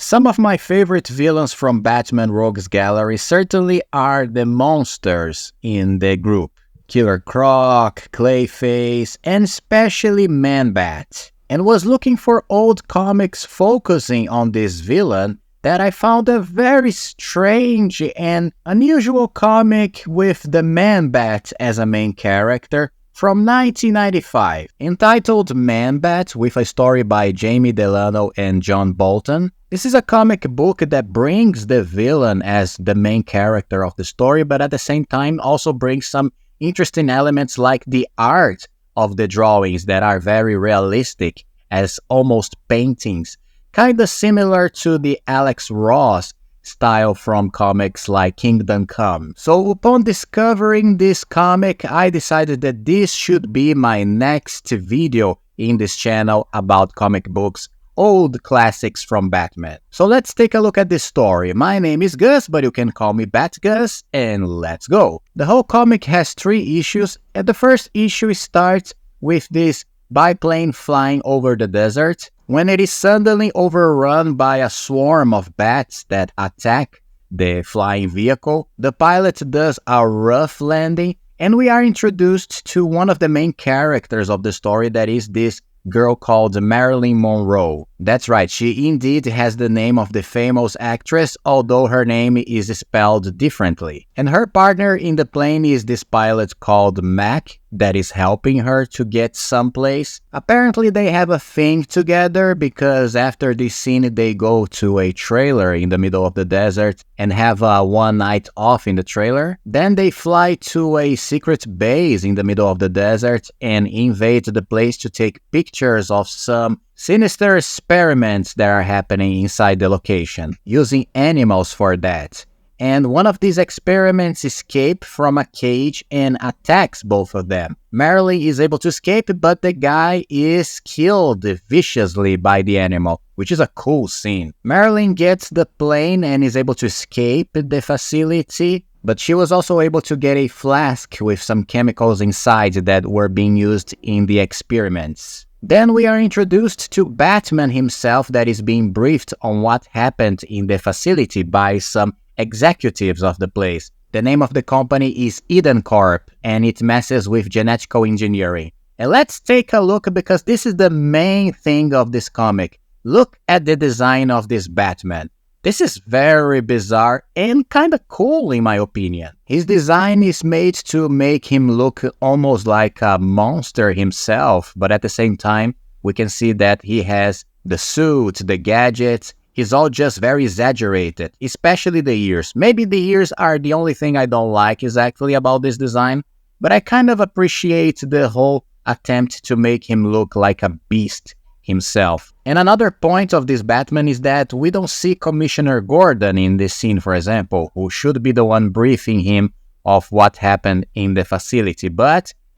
Some of my favorite villains from Batman Rogues Gallery certainly are the monsters in the group. Killer Croc, Clayface, and especially Man-Bat. And was looking for old comics focusing on this villain that I found a very strange and unusual comic with the Man-Bat as a main character from 1995, entitled Man-Bat, with a story by Jamie Delano and John Bolton. This is a comic book that brings the villain as the main character of the story, but at the same time also brings some interesting elements like the art of the drawings that are very realistic as almost paintings, kind of similar to the Alex Ross style from comics like Kingdom Come. So upon discovering this comic, I decided that this should be my next video in this channel about comic books, old classics from Batman. So let's take a look at this story. My name is Gus, but you can call me BATGUS, and let's go. The whole comic has 3 issues, and the first issue starts with this biplane flying over the desert, when it is suddenly overrun by a swarm of bats that attack the flying vehicle. The pilot does a rough landing, and we are introduced to one of the main characters of the story, that is this girl called Marilyn Monroe. That's right, she indeed has the name of the famous actress, although her name is spelled differently. And her partner in the plane is this pilot called Mac, that is helping her to get someplace. Apparently they have a thing together, because after this scene they go to a trailer in the middle of the desert and have a one night off in the trailer. Then they fly to a secret base in the middle of the desert and invade the place to take pictures of some sinister experiments that are happening inside the location, using animals for that. And one of these experiments escapes from a cage and attacks both of them. Marilyn is able to escape, but the guy is killed viciously by the animal, which is a cool scene. Marilyn gets the plane and is able to escape the facility, but she was also able to get a flask with some chemicals inside that were being used in the experiments. Then we are introduced to Batman himself, that is being briefed on what happened in the facility by some executives of the place. The name of the company is Eden Corp, and it messes with genetical engineering. And let's take a look, because this is the main thing of this comic. Look at the design of this Batman. This is very bizarre and kind of cool in my opinion. His design is made to make him look almost like a monster himself, but at the same time, we can see that he has the suit, the gadgets. He's all just very exaggerated, especially the ears. Maybe the ears are the only thing I don't like exactly about this design, but I kind of appreciate the whole attempt to make him look like a beast himself. And another point of this Batman is that we don't see Commissioner Gordon in this scene, for example, who should be the one briefing him of what happened in the facility.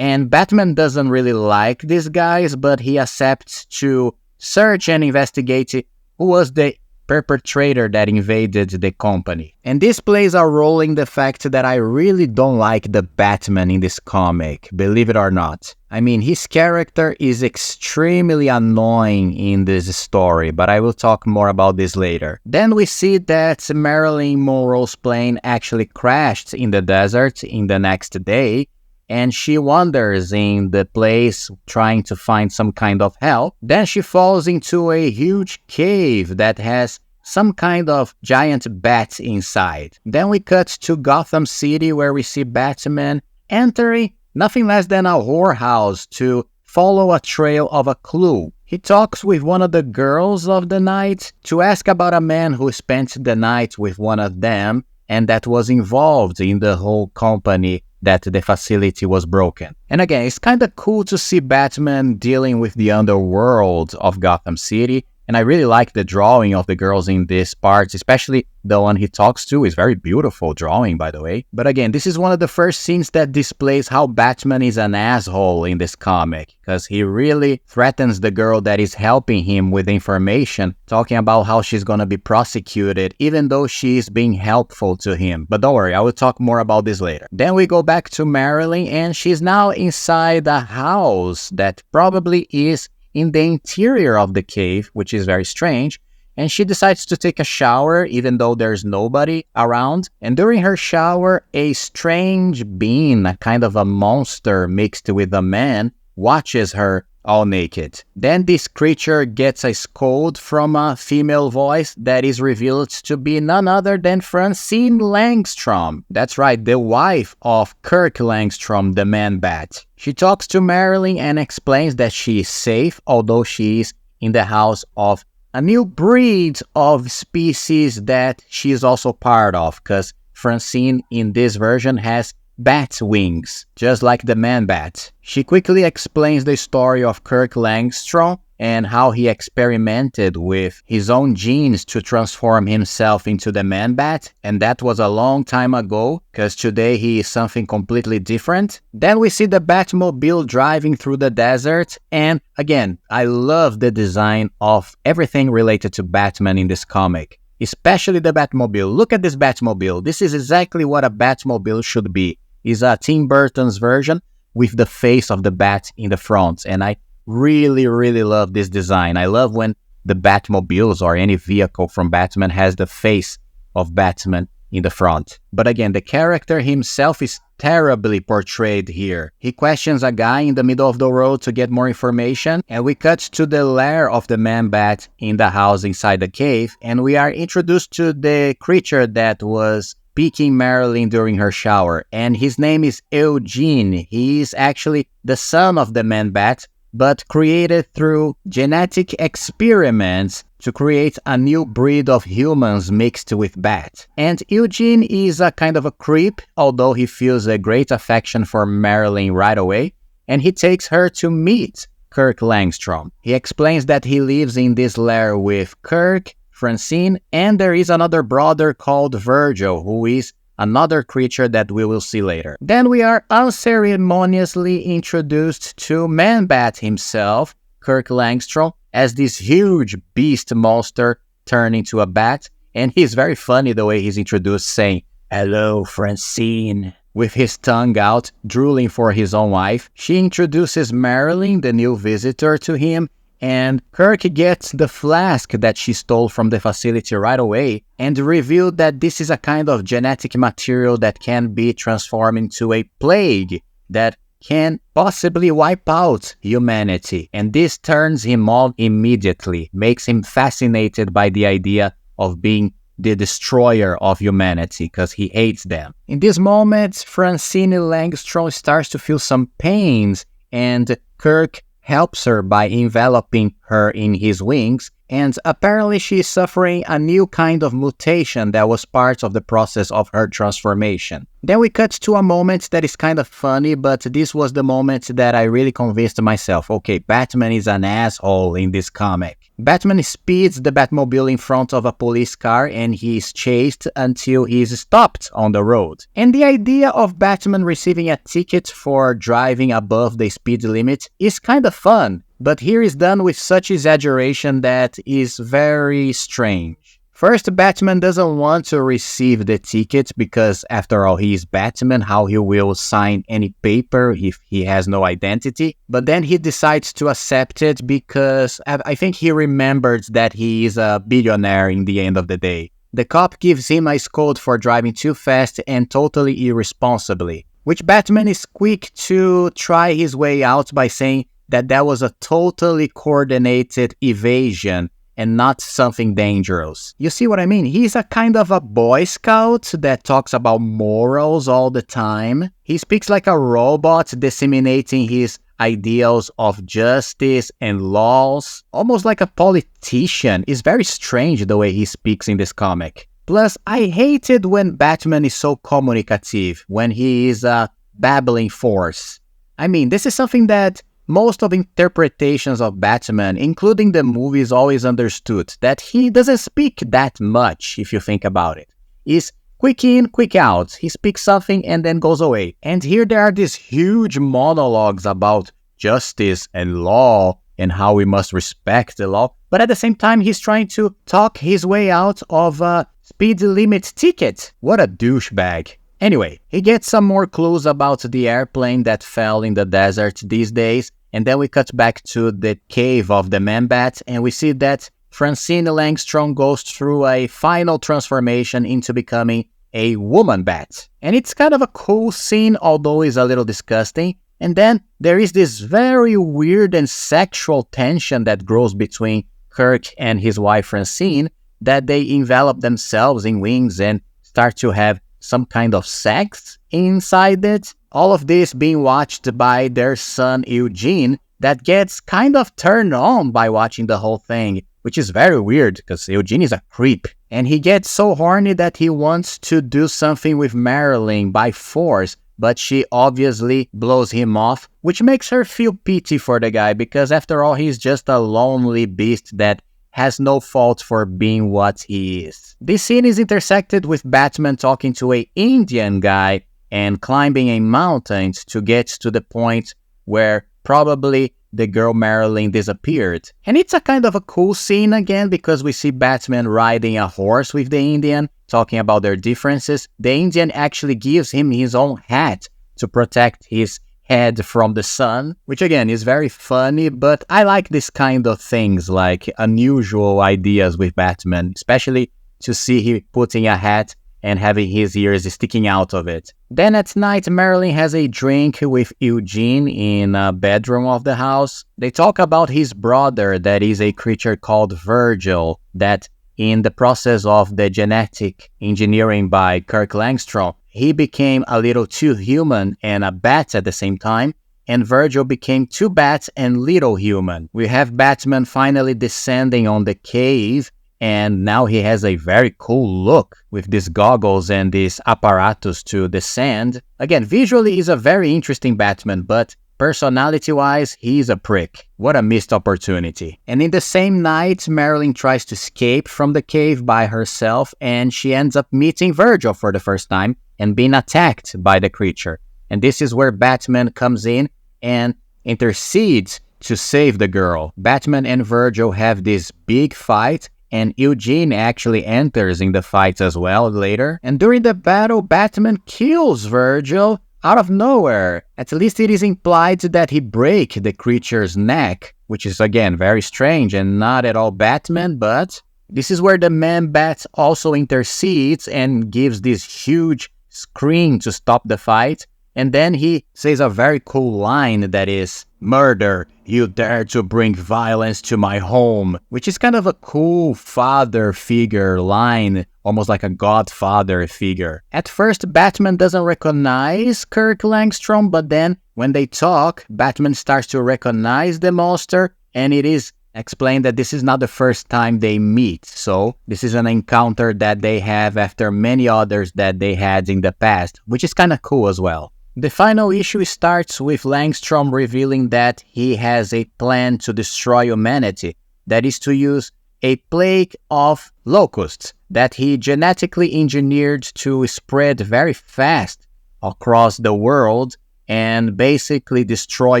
And Batman doesn't really like these guys, but he accepts to search and investigate who was the perpetrator that invaded the company. And this plays a role in the fact that I really don't like the Batman in this comic, believe it or not. I mean, his character is extremely annoying in this story, but I will talk more about this later. Then we see that Marilyn Monroe's plane actually crashed in the desert in the next day, and she wanders in the place trying to find some kind of help. Then she falls into a huge cave that has some kind of giant bat inside. Then we cut to Gotham City, where we see Batman entering nothing less than a whorehouse to follow a trail of a clue. He talks with one of the girls of the night to ask about a man who spent the night with one of them and that was involved in the whole company that the facility was broken. And again, it's kind of cool to see Batman dealing with the underworld of Gotham City. And I really like the drawing of the girls in this part, especially the one he talks to is very beautiful drawing, by the way. But again, this is one of the first scenes that displays how Batman is an asshole in this comic, because he really threatens the girl that is helping him with information, talking about how she's gonna be prosecuted, even though she's being helpful to him. But don't worry, I will talk more about this later. Then we go back to Marilyn, and she's now inside a house that probably is in the interior of the cave, which is very strange, and she decides to take a shower even though there's nobody around. And during her shower, a strange being, a kind of a monster mixed with a man, watches her all naked. Then this creature gets a scold from a female voice that is revealed to be none other than Francine Langstrom. That's right, the wife of Kirk Langstrom, the man-bat. She talks to Marilyn and explains that she is safe, although she is in the house of a new breed of species that she is also part of, because Francine in this version has bat wings, just like the man-bat. She quickly explains the story of Kirk Langstrom and how he experimented with his own genes to transform himself into the man-bat, and that was a long time ago, because today he is something completely different. Then we see the Batmobile driving through the desert, and again, I love the design of everything related to Batman in this comic, especially the Batmobile. Look at this Batmobile. This is exactly what a Batmobile should be. Is a Tim Burton's version with the face of the bat in the front. And I really, really love this design. I love when the Batmobiles or any vehicle from Batman has the face of Batman in the front. But again, the character himself is terribly portrayed here. He questions a guy in the middle of the road to get more information, and we cut to the lair of the man-bat in the house inside the cave, and we are introduced to the creature that was peeking Marilyn during her shower, and his name is Eugene. He is actually the son of the man-bat, but created through genetic experiments to create a new breed of humans mixed with bat. And Eugene is a kind of a creep, although he feels a great affection for Marilyn right away, and he takes her to meet Kirk Langstrom. He explains that he lives in this lair with Kirk, Francine, and there is another brother called Virgil, who is another creature that we will see later. Then we are unceremoniously introduced to Man-Bat himself, Kirk Langstrom, as this huge beast monster turned into a bat, and he's very funny the way he's introduced, saying, "Hello, Francine," with his tongue out, drooling for his own wife. She introduces Marilyn, the new visitor, to him, and Kirk gets the flask that she stole from the facility right away and revealed that this is a kind of genetic material that can be transformed into a plague that can possibly wipe out humanity. And this turns him on immediately, makes him fascinated by the idea of being the destroyer of humanity, because he hates them. In this moment, Francine Langstrom starts to feel some pains, and Kirk helps her by enveloping her in his wings, and apparently she is suffering a new kind of mutation that was part of the process of her transformation. Then we cut to a moment that is kind of funny, but this was the moment that I really convinced myself, okay, Batman is an asshole in this comic. Batman speeds the Batmobile in front of a police car and he is chased until he is stopped on the road. And the idea of Batman receiving a ticket for driving above the speed limit is kind of fun, but here is done with such exaggeration that is very strange. First, Batman doesn't want to receive the ticket because, after all, he is Batman, how he will sign any paper if he has no identity. But then he decides to accept it because I think he remembers that he is a billionaire in the end of the day. The cop gives him a scold for driving too fast and totally irresponsibly, which Batman is quick to try his way out by saying that was a totally coordinated evasion and not something dangerous. You see what I mean? He's a kind of a Boy Scout that talks about morals all the time. He speaks like a robot, disseminating his ideals of justice and laws, almost like a politician. It's very strange the way he speaks in this comic. Plus, I hated when Batman is so communicative, when he is a babbling force. I mean, this is something that most of interpretations of Batman, including the movies, always understood, that he doesn't speak that much, if you think about it. He's quick in, quick out. He speaks something and then goes away. And here there are these huge monologues about justice and law and how we must respect the law. But at the same time, he's trying to talk his way out of a speed limit ticket. What a douchebag. Anyway, he gets some more clues about the airplane that fell in the desert these days, and then we cut back to the cave of the Man-Bat, and we see that Francine Langstrom goes through a final transformation into becoming a woman bat. And it's kind of a cool scene, although it's a little disgusting. And then there is this very weird and sexual tension that grows between Kirk and his wife Francine, that they envelop themselves in wings and start to have some kind of sex inside it. All of this being watched by their son Eugene, that gets kind of turned on by watching the whole thing, which is very weird because Eugene is a creep. And he gets so horny that he wants to do something with Marilyn by force, but she obviously blows him off, which makes her feel pity for the guy because after all, he's just a lonely beast that has no fault for being what he is. This scene is intersected with Batman talking to an Indian guy and climbing a mountain to get to the point where probably the girl Marilyn disappeared. And it's a kind of a cool scene again because we see Batman riding a horse with the Indian, talking about their differences. The Indian actually gives him his own hat to protect his head from the sun, which again is very funny, but I like this kind of things, like unusual ideas with Batman, especially to see him putting a hat and having his ears sticking out of it. Then at night, Marilyn has a drink with Eugene in a bedroom of the house. They talk about his brother that is a creature called Virgil, that in the process of the genetic engineering by Kirk Langstrom, he became a little too human and a bat at the same time, and Virgil became too bat and little human. We have Batman finally descending on the cave, and now he has a very cool look with these goggles and this apparatus to descend. Again, visually he's a very interesting Batman, but personality-wise, he's a prick. What a missed opportunity. And in the same night, Marilyn tries to escape from the cave by herself, and she ends up meeting Virgil for the first time and being attacked by the creature. And this is where Batman comes in and intercedes to save the girl. Batman and Virgil have this big fight, and Eugene actually enters in the fight as well later. And during the battle, Batman kills Virgil out of nowhere. At least it is implied that he breaks the creature's neck, which is again very strange and not at all Batman, but this is where the Man-Bat also intercedes and gives this huge scream to stop the fight. And then he says a very cool line that is, "Murder, you dare to bring violence to my home," which is kind of a cool father figure line, almost like a godfather figure. At first, Batman doesn't recognize Kirk Langstrom, but then when they talk, Batman starts to recognize the monster, and it is explained that this is not the first time they meet. So this is an encounter that they have after many others that they had in the past, which is kind of cool as well. The final issue starts with Langstrom revealing that he has a plan to destroy humanity, that is to use a plague of locusts that he genetically engineered to spread very fast across the world and basically destroy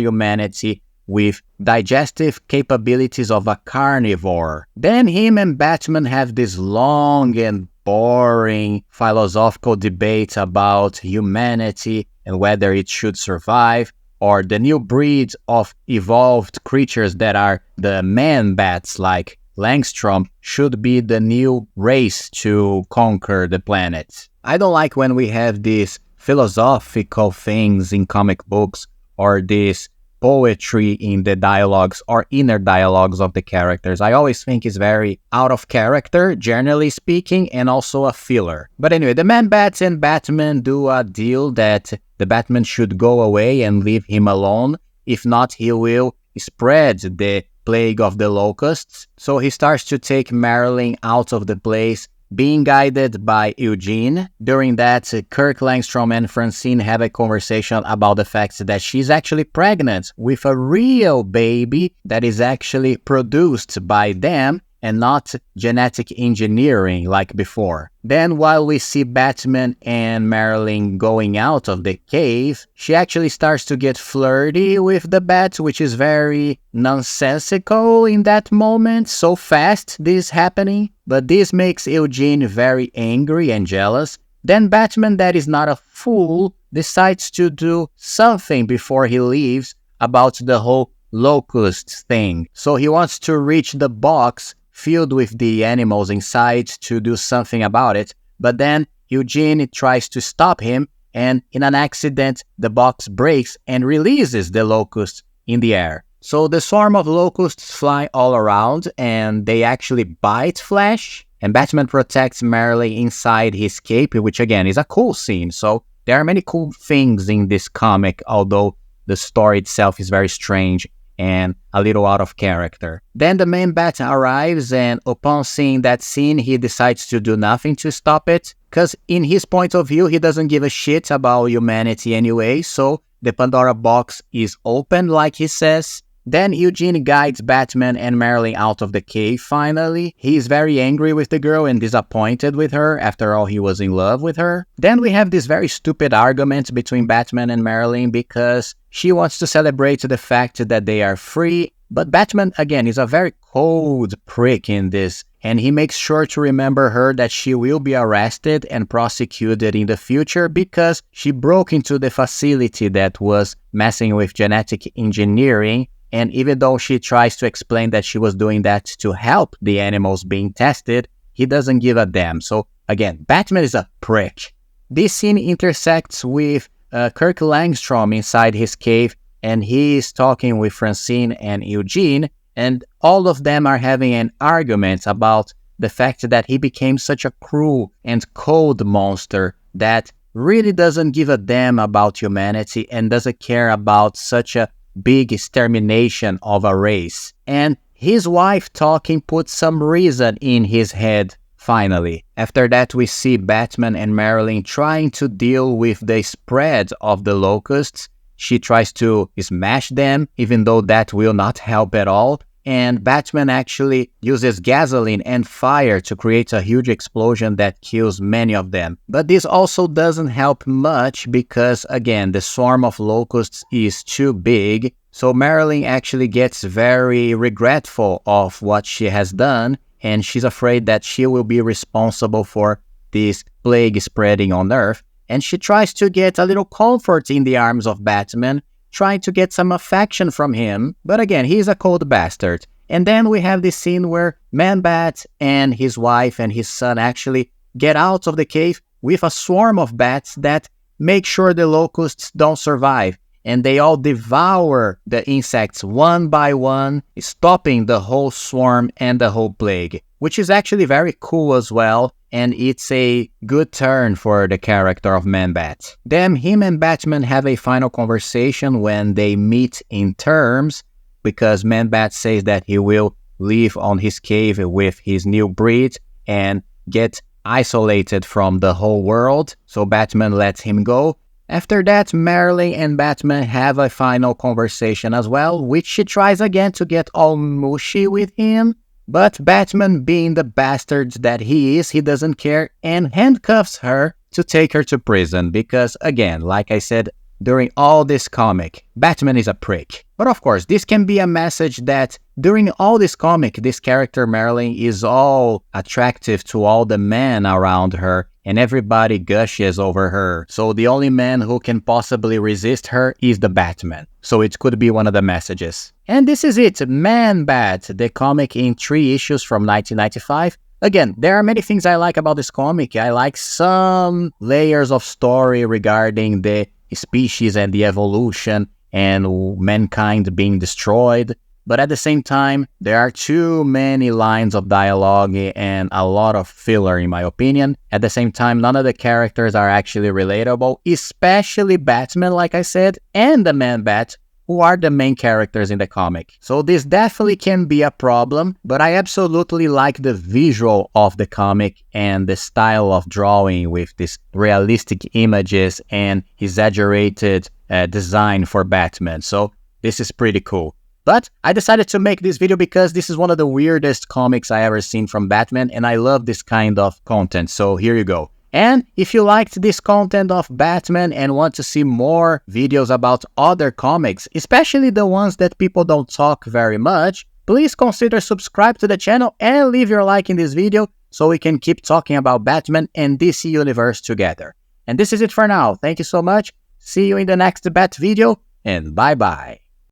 humanity with digestive capabilities of a carnivore. Then him and Batman have this long and boring philosophical debate about humanity and whether it should survive, or the new breed of evolved creatures that are the man-bats like Langstrom should be the new race to conquer the planet. I don't like when we have these philosophical things in comic books or this poetry in the dialogues or inner dialogues of the characters. I always think it's very out of character, generally speaking, and also a filler. But anyway, the Man-Bats and Batman do a deal that the Batman should go away and leave him alone. If not, he will spread the plague of the locusts. So he starts to take Marilyn out of the place, being guided by Eugene. During that, Kirk Langstrom and Francine have a conversation about the fact that she's actually pregnant with a real baby that is actually produced by them and not genetic engineering like before. Then while we see Batman and Marilyn going out of the cave, she actually starts to get flirty with the bat, which is very nonsensical in that moment. So fast this happening. But this makes Eugene very angry and jealous. Then Batman, that is not a fool, decides to do something before he leaves about the whole locust thing. So he wants to reach the box filled with the animals inside to do something about it, but then Eugene tries to stop him, and in an accident, the box breaks and releases the locusts in the air. So the swarm of locusts fly all around, and they actually bite Flash, and Batman protects Marley inside his cape, which again is a cool scene. So there are many cool things in this comic, although the story itself is very strange and a little out of character. Then the main bat arrives, and upon seeing that scene, he decides to do nothing to stop it, because in his point of view, he doesn't give a shit about humanity anyway, so the Pandora box is open, like he says. Then Eugene guides Batman and Marilyn out of the cave finally. He is very angry with the girl and disappointed with her. After all, he was in love with her. Then we have this very stupid argument between Batman and Marilyn because she wants to celebrate the fact that they are free. But Batman, again, is a very cold prick in this, and he makes sure to remember her that she will be arrested and prosecuted in the future because she broke into the facility that was messing with genetic engineering. And even though she tries to explain that she was doing that to help the animals being tested, he doesn't give a damn. So again, Batman is a prick. This scene intersects with Kirk Langstrom inside his cave, and he is talking with Francine and Eugene, and all of them are having an argument about the fact that he became such a cruel and cold monster that really doesn't give a damn about humanity and doesn't care about such a big extermination of a race. And his wife talking puts some reason in his head, finally. After that, we see Batman and Marilyn trying to deal with the spread of the locusts. She tries to smash them, even though that will not help at all. And Batman actually uses gasoline and fire to create a huge explosion that kills many of them. But this also doesn't help much because, again, the swarm of locusts is too big. So Marilyn actually gets very regretful of what she has done, and she's afraid that she will be responsible for this plague spreading on Earth. And she tries to get a little comfort in the arms of Batman, trying to get some affection from him, but again, he's a cold bastard. And then we have this scene where Man-Bat and his wife and his son actually get out of the cave with a swarm of bats that make sure the locusts don't survive, and they all devour the insects one by one, stopping the whole swarm and the whole plague, which is actually very cool as well, and it's a good turn for the character of Man-Bat. Then him and Batman have a final conversation when they meet in terms, because Man-Bat says that he will live on his cave with his new breed and get isolated from the whole world, so Batman lets him go. After that, Marilyn and Batman have a final conversation as well, which she tries again to get all mushy with him. But Batman, being the bastard that he is, he doesn't care and handcuffs her to take her to prison because, again, like I said, during all this comic, Batman is a prick. But of course, this can be a message that during all this comic, this character Marilyn is all attractive to all the men around her and everybody gushes over her. So the only man who can possibly resist her is the Batman. So it could be one of the messages. And this is it, Man-Bat, the comic in 3 issues from 1995. Again, there are many things I like about this comic. I like some layers of story regarding the species and the evolution and mankind being destroyed. But at the same time, there are too many lines of dialogue and a lot of filler, in my opinion. At the same time, none of the characters are actually relatable, especially Batman, like I said, and the Man-Bat, who are the main characters in the comic. So this definitely can be a problem, but I absolutely like the visual of the comic and the style of drawing with these realistic images and exaggerated design for Batman. So this is pretty cool. But I decided to make this video because this is one of the weirdest comics I ever seen from Batman, and I love this kind of content, so here you go. And if you liked this content of Batman and want to see more videos about other comics, especially the ones that people don't talk very much, please consider subscribe to the channel and leave your like in this video so we can keep talking about Batman and DC Universe together. And this is it for now. Thank you so much. See you in the next Bat video, and bye-bye.